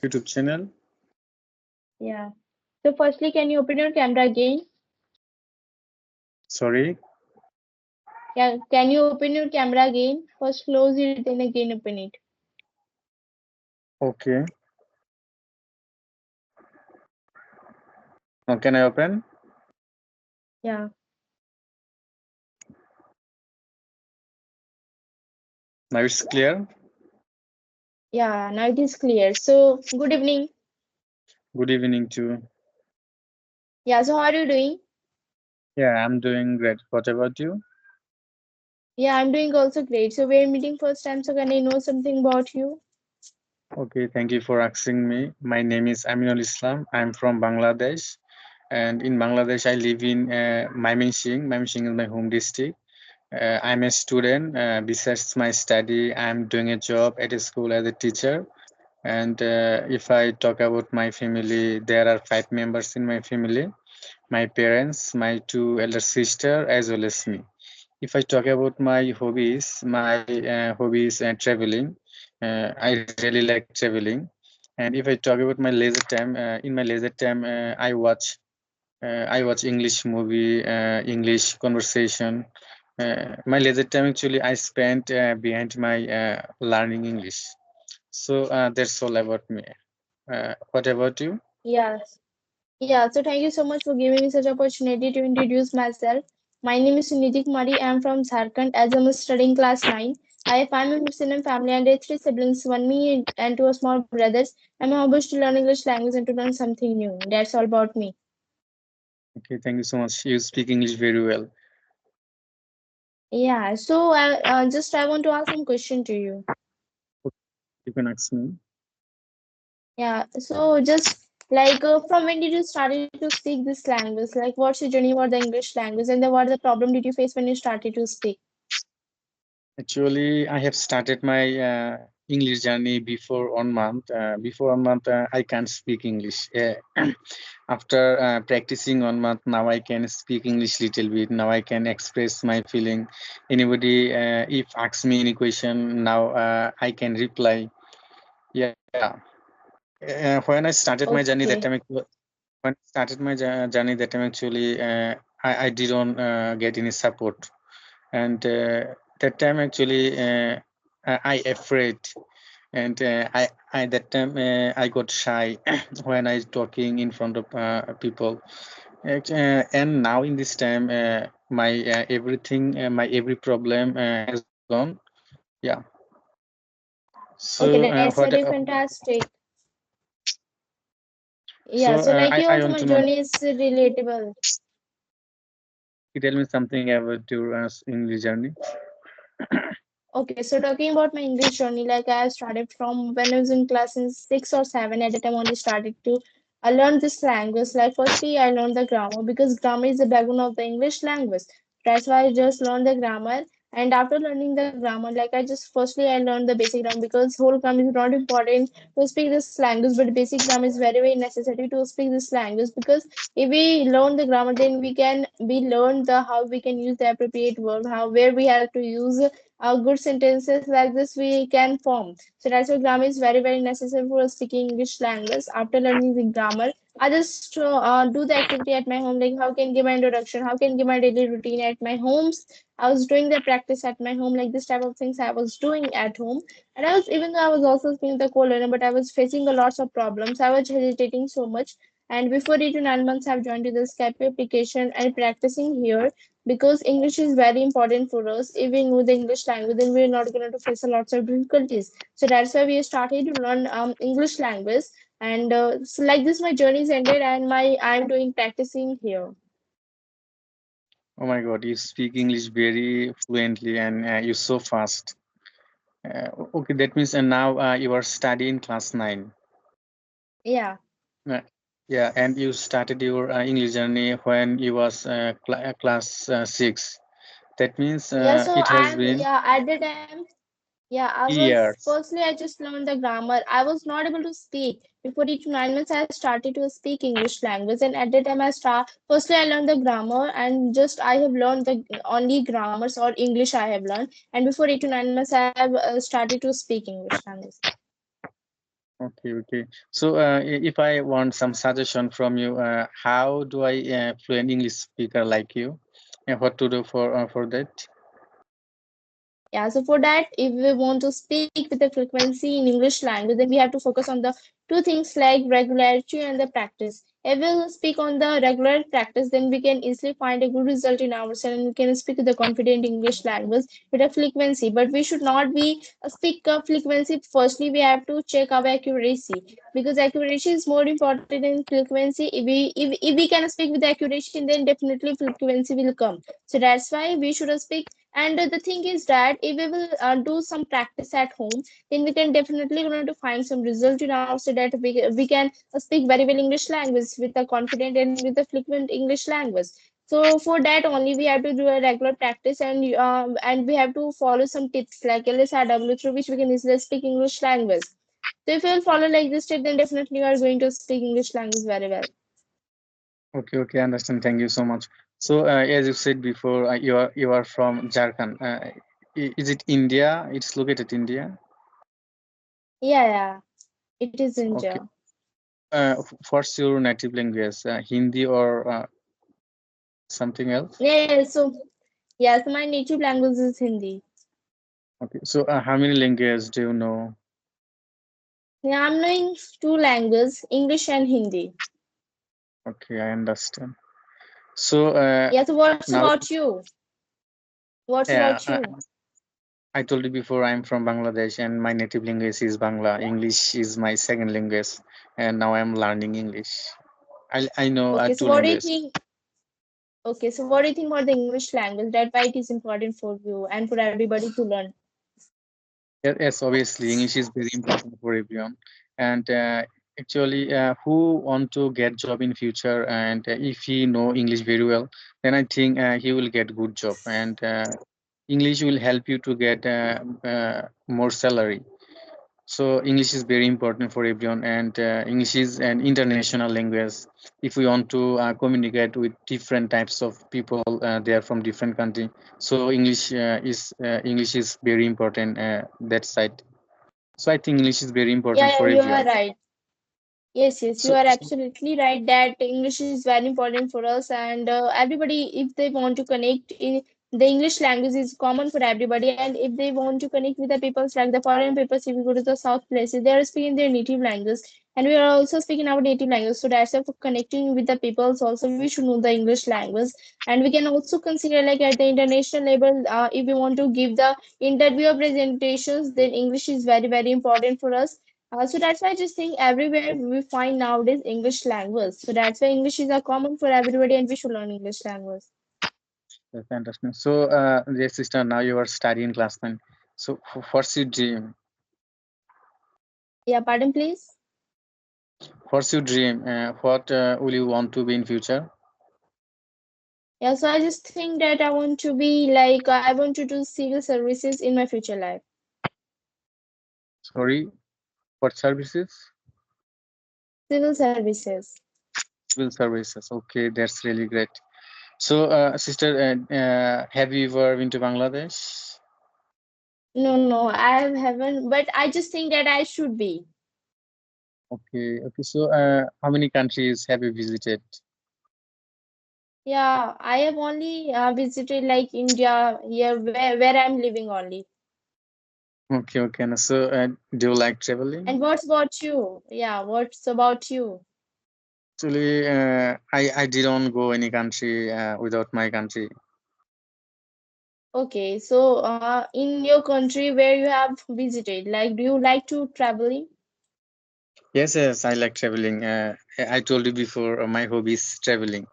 YouTube channel. Yeah. So firstly, can you open your camera again? Sorry. Yeah. Can you open your camera again? First close it, then again open it. Okay. Now can I open? Yeah. Now it's clear. Yeah. Now it is clear. So good evening. Good evening to. Yeah. So how are you doing? Yeah, I'm doing great. What about you? Yeah, I'm doing also great. So we're meeting first time. So can I know something about you? Okay, thank you for asking me. My name is Aminul Islam. I'm from Bangladesh, and in Bangladesh, I live in Mymensingh. Mymensingh is my home district. I'm a student. Besides my study, I'm doing a job at a school as a teacher. And if I talk about my family, there are 5 members in my family: my parents, my two elder sister, as well as me. If I talk about my hobbies, my hobbies traveling. I really like traveling. And if I talk about my leisure time, in my leisure time, I watch English movie, English conversation. My leisure time actually I spent behind my learning English. So that's all about me. What about you? Yes. Yeah, so thank you so much for giving me such opportunity to introduce myself. My name is Suniti Kumari. I am from Jharkhand as I'm studying class 9. I have five members in my family and there are three siblings, one me and two small brothers. I'm hobby to learn English language and to learn something new. That's all about me. Okay, thank you so much. You speak English very well. Yeah, so I want to ask some question to you. You can ask me. Yeah, so just like from when did you started to speak this language? Like what's your journey about the English language and then what the problem did you face when you started to speak? Actually, I have started my English journey before 1 month. Before 1 month, I can't speak English. After practicing 1 month, now I can speak English little bit. Now I can express my feeling. Anybody, if asks me any question, now I can reply. Yeah. When I started my journey that time, Okay. when I started my journey that time, actually, I didn't get any support. And that time actually I afraid, and I that time I got shy when I talking in front of people. And now in this time my everything my every problem has gone. Yeah. Okay, So that's what very fantastic. so Yeah, so like I your want to human know, journey is relatable. you tell me something about your English journey. Okay, so talking about my English journey, like I started from when I was in class in 6 or 7 at the time only started to I learned this language. Like firstly I learned the grammar because grammar is the backbone of the English language. That's why I just learned the grammar. And after learning the grammar, like I just firstly I learned the basic grammar because whole grammar is not important to speak this language, but basic grammar is very, very necessary to speak this language because if we learn the grammar, then we learn the how we can use the appropriate verb, how where we have to use good sentences like this we can form. So that's why grammar is very, very necessary for speaking English language. After learning the grammar, I just do the activity at my home, like how can give my introduction, how can give my daily routine at my homes. I was doing the practice at my home, like this type of things I was doing at home. And I was, even though I was also speaking the co-learner, but I was facing a lots of problems. I was hesitating so much. And before 8 to 9 months, I've joined to the Skype application and practicing here because English is very important for us. If we know the English language, then we're not going to face a lots of difficulties. So that's why we started to learn English language. And so like this, my journey is ended, and my I'm doing practicing here. Oh my God, you speak English very fluently, and you're so fast. Okay, that means and now you are studying class 9. Yeah. Uh, yeah, and you started your English journey when you was class 6. That means Yeah. So it has I'm been yeah at the time. Yeah, I was years. firstly I just learned the grammar. I was not able to speak. Before 8 to 9 months, I started to speak English language, and at the time I start firstly I learned the grammar and just I have learned the only grammars or English I have learned. And before 8 to 9 months, I have started to speak English language. Okay, okay. So, if I want some suggestion from you, how do I fluent English speaker like you, and what to do for that? Yeah, so for that, if we want to speak with a frequency in English language, then we have to focus on the two things like regularity and the practice. If we speak on the regular practice, then we can easily find a good result in ourselves and we can speak the confident English language with a frequency. But we should not be a speak of frequency. Firstly, we have to check our accuracy because accuracy is more important than frequency. If we can speak with accuracy, then definitely frequency will come. So that's why we should speak and the thing is that if we will do some practice at home, then we can definitely going to find some result in our so that we can speak very well English language with a confident and with a fluent English language. So for that only we have to do a regular practice and we have to follow some tips like LSRW through which we can easily speak English language. So if you will follow like this step, then definitely you are going to speak English language very well. Okay, okay, understand. Thank you so much. So, as you said before, you are from Jharkhand. Is it India? It's located India. Yeah, yeah, it is India. Okay. What's your native language? Hindi or something else? Yeah, so yes, my native language is Hindi. Okay. So, how many languages do you know? Yeah, I'm knowing two languages, English and Hindi. Okay, I understand. So, Yeah, so what's now, about you? What's yeah, about you? I told you before I'm from Bangladesh and my native language is Bangla. English is my second language, and now I'm learning English. I know Okay, so two what do you languages. think? Okay, so what do you think about the English language? That why it is important for you and for everybody to learn? Yes, obviously, English is very important for everyone. And actually, who want to get job in future, and if he know English very well, then I think he will get good job. And English will help you to get more salary. So English is very important for everyone, and English is an international language. If we want to communicate with different types of people, they are from different country. So English is very important that side. So I think English is very important Yeah, for yeah, you are everyone. right. Yes, yes, you So, are absolutely right that English is very important for us, and everybody, if they want to connect, the English language is common for everybody, and if they want to connect with the peoples like the foreign peoples, if you go to the south places, they are speaking their native language, and we are also speaking our native language. So that's why for connecting with the peoples, also we should know the English language, and we can also consider like at the international level, if we want to give the interview presentations, then English is very very important for us so that's why I just think everywhere we find nowadays English language. So that's why English is a common for everybody and we should learn English language. that's interesting. So, dear sister, now you are studying class 9. So, what's your dream? Yeah, pardon please. What's your dream? What will you want to be in future? Yeah, so I just think that I want to be like I want to do civil services in my future life. Sorry, what services? Civil services. Civil services. Okay, that's really great. So, sister, have you ever been to Bangladesh? No, no, I haven't, but I just think that I should be. Okay, okay. So, how many countries have you visited? Yeah, I have only visited like India here where I'm living only. Okay, okay. And so, do you like traveling? And what's about you? Yeah, what's about you? Actually, I didn't go any country without my country. Okay, so in your country where you have visited, like, do you like to traveling? Yes, yes, I like traveling. I told you before, my hobby is traveling.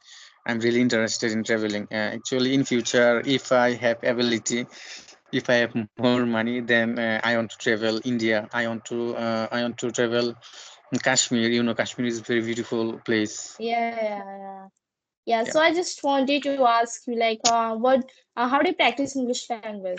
I'm really interested in traveling. Actually, in future, if I have ability, if I have more money, then I want to travel India. I want to travel Kashmir. Kashmir is a very beautiful place. Yeah, yeah, yeah. Yeah, Yeah. so I just wanted to ask you, like, how do you practice English language?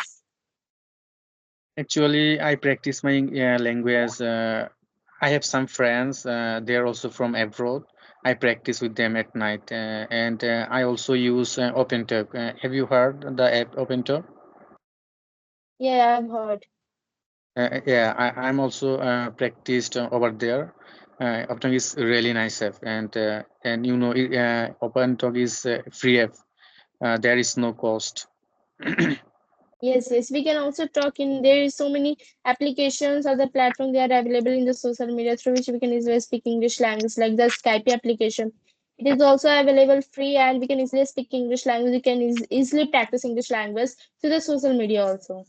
Actually, I practice my language. I have some friends. They are also from abroad. I practice with them at night, and I also use OpenTalk. Have you heard the app OpenTalk? Yeah, I've heard. Yeah, I'm also practiced over there. Open is really nice app, and Open Talk is free app. There is no cost. Yes, yes. We can also talk in there is so many applications or the platform they are available in the social media through which we can easily speak English language, like the Skype application. It is also available free and we can easily speak English language. We can easily practice English language through the social media also.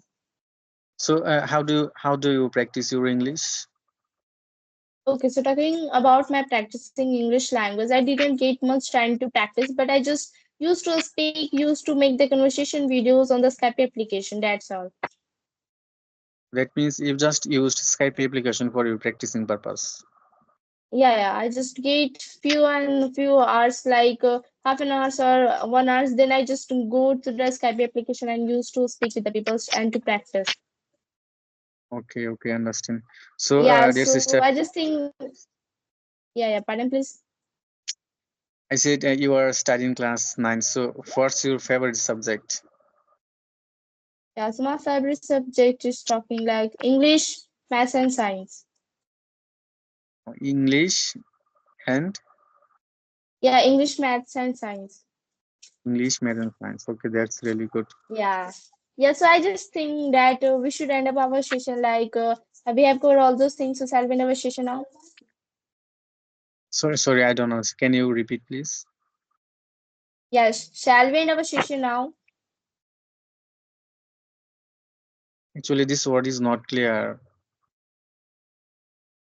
So how do you practice your English? Okay, so talking about my practicing English language, I didn't get much time to practice, but I just used to speak, used to make the conversation videos on the Skype application. That's all. That means you just used Skype application for your practicing purpose. Yeah, yeah. I just get few hours, like half an hour or 1 hour. Then I just go to the Skype application and used to speak with the people and to practice. Okay, okay, understand. So, Yeah, dear so sister, I just think, yeah, yeah. Pardon, please. I said you are studying class 9. So, what's your favorite subject? Yeah, so my favorite subject is talking like English, maths, and science. English and Yeah, English, maths, and science. English, math, and science. Okay, that's really good. Yeah. Yeah, so I just think that we should end up our session like we have covered all those things, so shall we end our session now? Sorry, I don't know. Can you repeat, please? Yes, shall we end our session now? Actually, this word is not clear.